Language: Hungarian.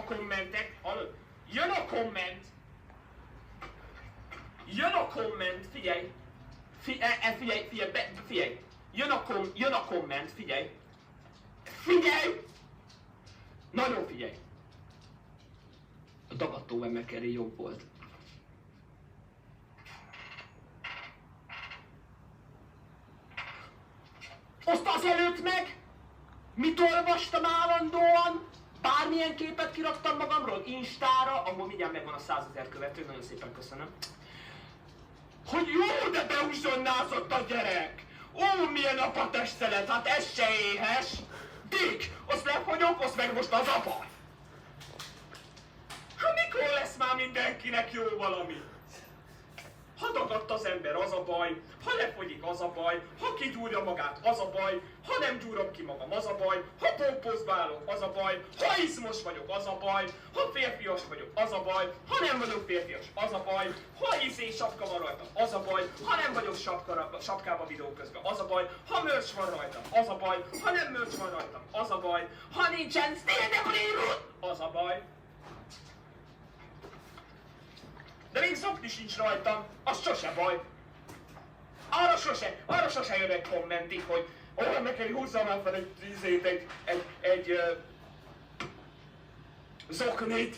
kommentek, hallod? Jön a komment, figyelj, figyelj, jön a komment, figyelj, nagyon figyelj. A dagadtó McCary jobb volt. Azt azelőtt meg, mit olvastam állandóan, bármilyen képet kiraktam magamról Instára, ahol mindjárt megvan a 100 000 követő, nagyon szépen köszönöm. Hogy jó, de beuzsonnázott a gyerek! Ó, milyen apa testszeret, hát ez se éhes! Dick, azt lefogyok, azt meg most az apa! Hát mikor lesz már mindenkinek jó valami? Ha dagadt az ember, az a baj, ha lefogyik, az a baj, ha kigyúrja magát, az a baj, ha nem gyúrom ki magam, az a baj, ha pópózba állok, az a baj, ha izmos vagyok, az a baj, ha férfias vagyok, az a baj, ha nem vagyok férfias, az a baj, ha sapka van rajtam, az a baj, ha nem vagyok sapkába videó közben, az a baj, ha mörcs van rajtam, az a baj, ha nem mörcs van rajtam, az a baj, ha nincsen széndebrírút, az a baj. De még zokni sincs rajtam, az sose baj. Arra sose jön egy kommentig, hogy meg kell húzzam már fel egy zoknit.